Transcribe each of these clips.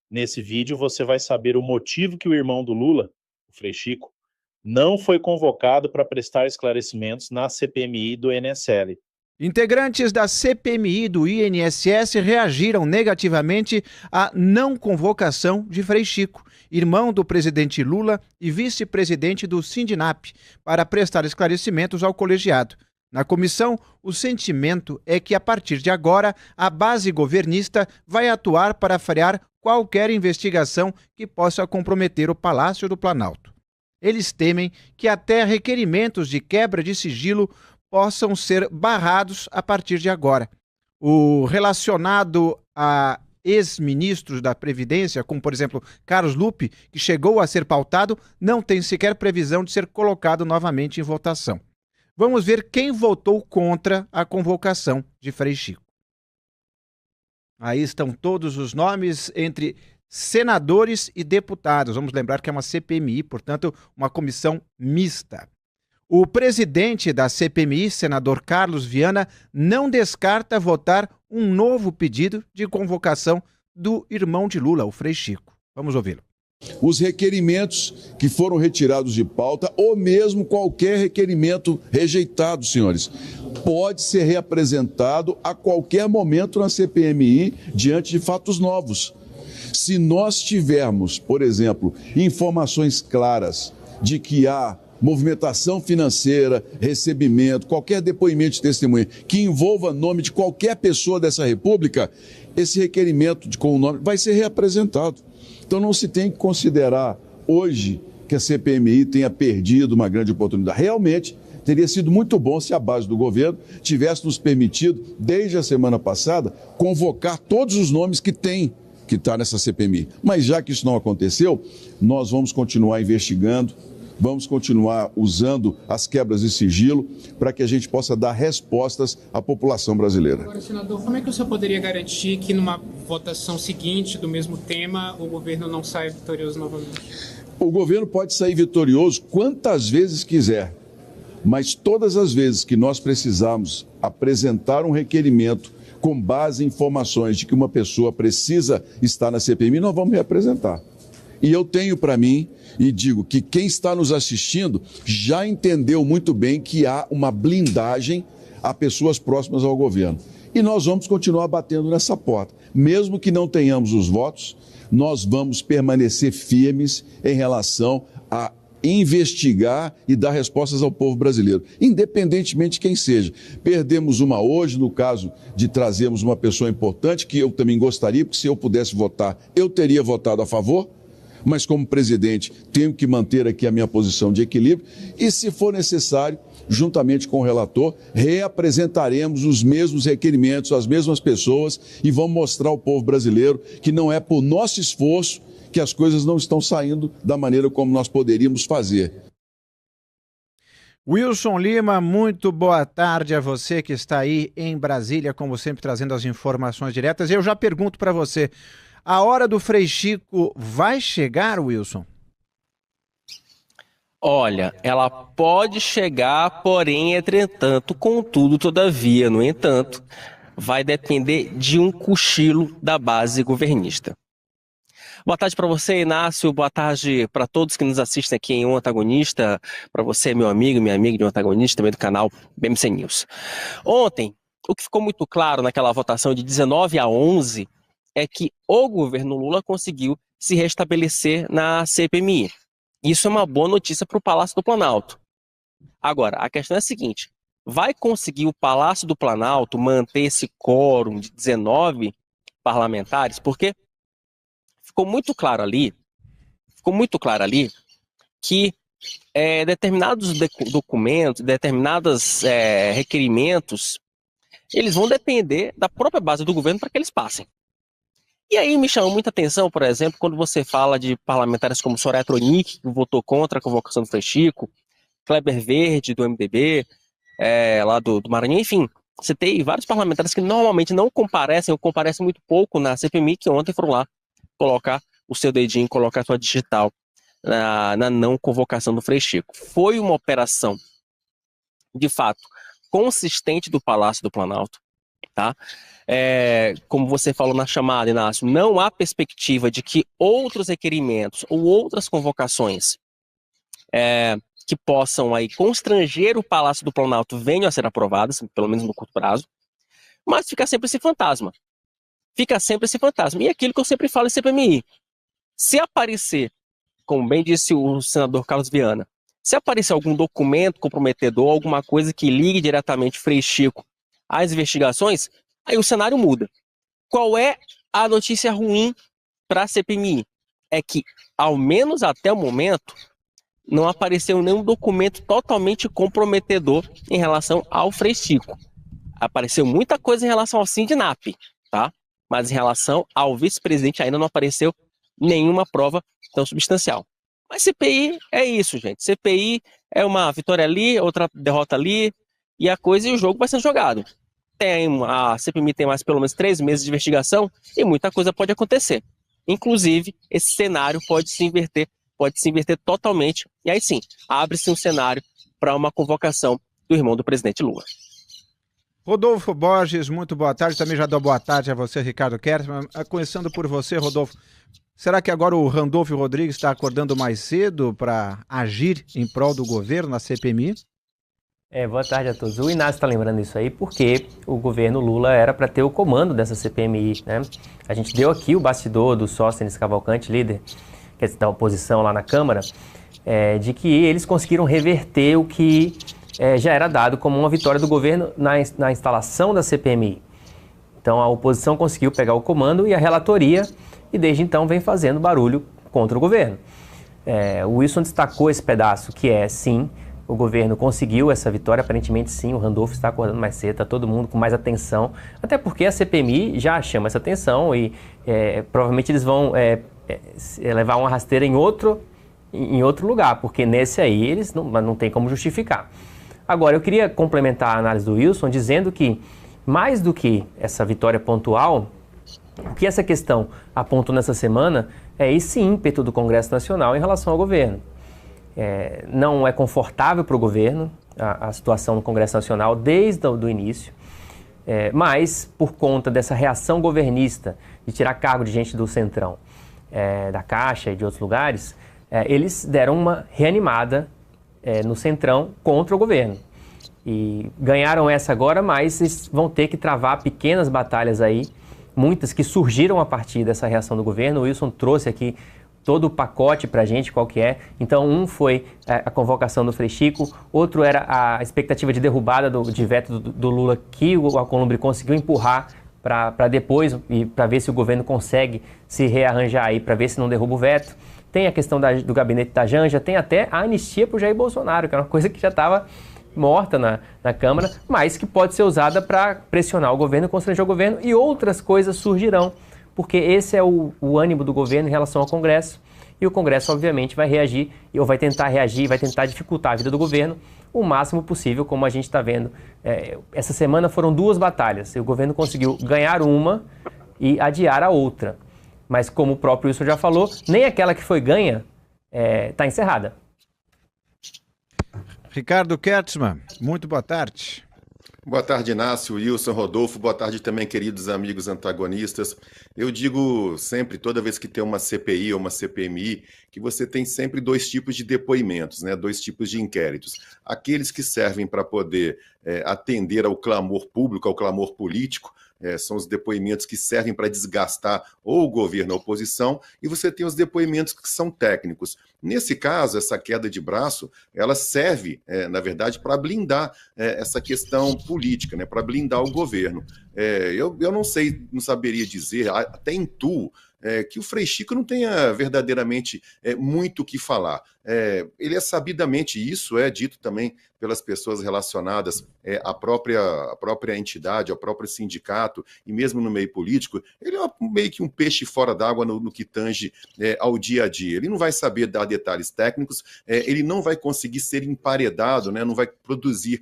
Nesse vídeo você vai saber o motivo que o irmão do Lula, o Frei Chico, não foi convocado para prestar esclarecimentos na CPMI do INSS. Integrantes da CPMI do INSS reagiram negativamente à não convocação de Frei Chico, irmão do presidente Lula e vice-presidente do Sindinap, para prestar esclarecimentos ao colegiado. Na comissão, o sentimento é que, a partir de agora, a base governista vai atuar para frear qualquer investigação que possa comprometer o Palácio do Planalto. Eles temem que até requerimentos de quebra de sigilo possam ser barrados a partir de agora. O relacionado a ex-ministros da Previdência, como por exemplo Carlos Lupe, que chegou a ser pautado, não tem sequer previsão de ser colocado novamente em votação. Vamos ver quem votou contra a convocação de Frei Chico. Aí estão todos os nomes entre senadores e deputados. Vamos lembrar que é uma CPMI, portanto, uma comissão mista. O presidente da CPMI, senador Carlos Viana, não descarta votar um novo pedido de convocação do irmão de Lula, o Frei Chico. Vamos ouvi-lo. Os requerimentos que foram retirados de pauta, ou mesmo qualquer requerimento rejeitado, senhores, pode ser reapresentado a qualquer momento na CPMI diante de fatos novos. Se nós tivermos, por exemplo, informações claras de que há movimentação financeira, recebimento, qualquer depoimento de testemunha que envolva nome de qualquer pessoa dessa república, esse requerimento com o nome vai ser reapresentado. Então não se tem que considerar hoje que a CPMI tenha perdido uma grande oportunidade. Realmente teria sido muito bom se a base do governo tivesse nos permitido, desde a semana passada, convocar todos os nomes que está nessa CPMI. Mas já que isso não aconteceu, nós vamos continuar investigando, vamos continuar usando as quebras de sigilo para que a gente possa dar respostas à população brasileira. Agora, senador, como é que o senhor poderia garantir que numa votação seguinte do mesmo tema o governo não saia vitorioso novamente? O governo pode sair vitorioso quantas vezes quiser, mas todas as vezes que nós precisarmos apresentar um requerimento com base em informações de que uma pessoa precisa estar na CPMI, nós vamos reapresentar. E eu tenho para mim, e digo que quem está nos assistindo já entendeu muito bem que há uma blindagem a pessoas próximas ao governo. E nós vamos continuar batendo nessa porta. Mesmo que não tenhamos os votos, nós vamos permanecer firmes em relação a investigar e dar respostas ao povo brasileiro, independentemente de quem seja. Perdemos uma hoje, no caso de trazermos uma pessoa importante, que eu também gostaria, porque se eu pudesse votar, eu teria votado a favor, mas como presidente tenho que manter aqui a minha posição de equilíbrio e, se for necessário, juntamente com o relator, reapresentaremos os mesmos requerimentos, as mesmas pessoas e vamos mostrar ao povo brasileiro que não é por nosso esforço que as coisas não estão saindo da maneira como nós poderíamos fazer. Wilson Lima, muito boa tarde a você que está aí em Brasília, como sempre, trazendo as informações diretas. Eu já pergunto para você, a hora do Frei Chico vai chegar, Wilson? Olha, ela pode chegar, porém, entretanto, contudo, todavia, no entanto, vai depender de um cochilo da base governista. Boa tarde para você, Inácio. Boa tarde para todos que nos assistem aqui em Um Antagonista. Para você, meu amigo, minha amiga de Um Antagonista, também do canal BMC News. Ontem, o que ficou muito claro naquela votação de 19-11 é que o governo Lula conseguiu se restabelecer na CPMI. Isso é uma boa notícia para o Palácio do Planalto. Agora, a questão é a seguinte: vai conseguir o Palácio do Planalto manter esse quórum de 19 parlamentares? Porque ficou muito claro ali que determinados documentos, determinados requerimentos, eles vão depender da própria base do governo para que eles passem. E aí me chamou muita atenção, por exemplo, quando você fala de parlamentares como Soraya Tronic, que votou contra a convocação do Frei Chico, Kleber Verde, do MDB, lá do Maranhão, enfim, você tem vários parlamentares que normalmente não comparecem ou comparecem muito pouco na CPMI, que ontem foram lá colocar o seu dedinho, colocar a sua digital na não convocação do Frei Chico. Foi uma operação, de fato, consistente do Palácio do Planalto. tá? Como você falou na chamada, Inácio, não há perspectiva de que outros requerimentos ou outras convocações que possam aí constranger o Palácio do Planalto venham a ser aprovadas, pelo menos no curto prazo, mas fica sempre esse fantasma. Fica sempre esse fantasma. E aquilo que eu sempre falo em CPMI, se aparecer, como bem disse o senador Carlos Viana, se aparecer algum documento comprometedor, alguma coisa que ligue diretamente Frei Chico às investigações, aí o cenário muda. Qual é a notícia ruim para a CPMI? É que, ao menos até o momento, não apareceu nenhum documento totalmente comprometedor em relação ao Frei Chico. Apareceu muita coisa em relação ao Sindinap, tá? Mas em relação ao vice-presidente ainda não apareceu nenhuma prova tão substancial. Mas CPI é isso, gente. CPI é uma vitória ali, outra derrota ali, e a coisa e o jogo vai sendo jogado. A CPMI tem mais pelo menos 3 meses de investigação e muita coisa pode acontecer. Inclusive, esse cenário pode se inverter totalmente. E aí sim, abre-se um cenário para uma convocação do irmão do presidente Lula. Rodolfo Borges, muito boa tarde. Também já dou boa tarde a você, Ricardo Kertzmann. Começando por você, Rodolfo. Será que agora o Randolfo Rodrigues está acordando mais cedo para agir em prol do governo na CPMI? Boa tarde a todos. O Inácio está lembrando isso aí porque o governo Lula era para ter o comando dessa CPMI, né? A gente deu aqui o bastidor do Sóstenes Cavalcante, líder da oposição lá na Câmara, de que eles conseguiram reverter o que já era dado como uma vitória do governo na instalação da CPMI. Então a oposição conseguiu pegar o comando e a relatoria, e desde então vem fazendo barulho contra o governo. O Wilson destacou esse pedaço, que sim, o governo conseguiu essa vitória, aparentemente sim, o Randolfo está acordando mais cedo, está todo mundo com mais atenção, até porque a CPMI já chama essa atenção e provavelmente eles vão levar uma rasteira em outro lugar, porque nesse aí eles não tem como justificar. Agora, eu queria complementar a análise do Wilson dizendo que, mais do que essa vitória pontual, o que essa questão apontou nessa semana é esse ímpeto do Congresso Nacional em relação ao governo. Não é confortável para o governo a situação no Congresso Nacional desde o início, mas por conta dessa reação governista de tirar cargo de gente do Centrão, da Caixa e de outros lugares, eles deram uma reanimada no Centrão contra o governo. E ganharam essa agora, mas eles vão ter que travar pequenas batalhas aí, muitas que surgiram a partir dessa reação do governo. O Wilson trouxe aqui todo o pacote para a gente, qual que é. Então, um foi a convocação do Frei Chico, outro era a expectativa de derrubada de veto do Lula, que o Alcolumbre conseguiu empurrar para depois, e para ver se o governo consegue se rearranjar aí, para ver se não derruba o veto. Tem a questão do gabinete da Janja, tem até a anistia para o Jair Bolsonaro, que é uma coisa que já estava morta na Câmara, mas que pode ser usada para pressionar o governo, constranger o governo, e outras coisas surgirão, porque esse é o ânimo do governo em relação ao Congresso, e o Congresso, obviamente, vai reagir, ou vai tentar reagir, vai tentar dificultar a vida do governo o máximo possível, como a gente está vendo. Essa semana foram 2 batalhas, e o governo conseguiu ganhar uma e adiar a outra. Mas, como o próprio Wilson já falou, nem aquela que foi ganha está encerrada. Ricardo Kertzmann, muito boa tarde. Boa tarde, Inácio, Wilson, Rodolfo. Boa tarde também, queridos amigos antagonistas. Eu digo sempre, toda vez que tem uma CPI ou uma CPMI, que você tem sempre 2 tipos de depoimentos, né? 2 tipos de inquéritos. Aqueles que servem para poder atender ao clamor público, ao clamor político, são os depoimentos que servem para desgastar ou o governo ou a oposição, e você tem os depoimentos que são técnicos. Nesse caso, essa queda de braço, ela serve, na verdade, para blindar essa questão política, né, para blindar o governo. Eu não sei, não saberia dizer, até intuo, que o Frei Chico não tenha verdadeiramente muito o que falar. Ele é sabidamente, isso é dito também pelas pessoas relacionadas à própria entidade, ao próprio sindicato e mesmo no meio político, ele é meio que um peixe fora d'água no que tange ao dia a dia. Ele não vai saber dar detalhes técnicos, ele não vai conseguir ser emparedado, né, não vai produzir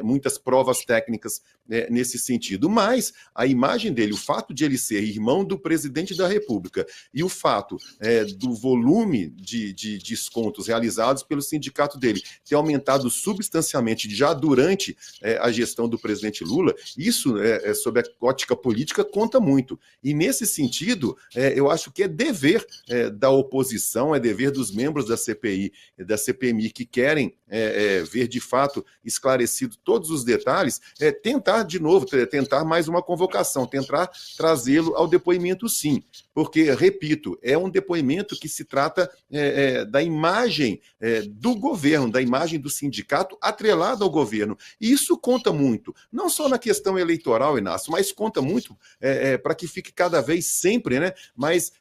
muitas provas técnicas nesse sentido. Mas a imagem dele, o fato de ele ser irmão do presidente da República, República. E o fato do volume de descontos realizados pelo sindicato dele ter aumentado substancialmente já durante a gestão do presidente Lula, isso, sob a ótica política, conta muito. E, nesse sentido, eu acho que é dever da oposição, é dever dos membros da CPI e da CPMI que querem ver, de fato, esclarecido todos os detalhes, tentar, de novo, tentar mais uma convocação, tentar trazê-lo ao depoimento, sim. Porque, repito, é um depoimento que se trata da imagem do governo, da imagem do sindicato atrelado ao governo. E isso conta muito, não só na questão eleitoral, Inácio, mas conta muito para que fique cada vez sempre, né, mais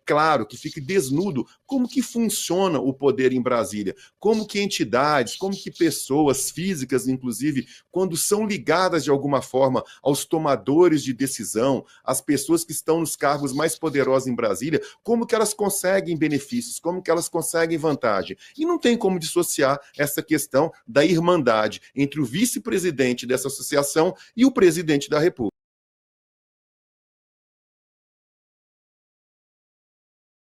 claro, que fique desnudo como que funciona o poder em Brasília, como que entidades, como que pessoas físicas, inclusive, quando são ligadas de alguma forma aos tomadores de decisão, às pessoas que estão nos cargos mais poderosos em Brasília, como que elas conseguem benefícios, como que elas conseguem vantagem. E não tem como dissociar essa questão da irmandade entre o vice-presidente dessa associação e o presidente da República.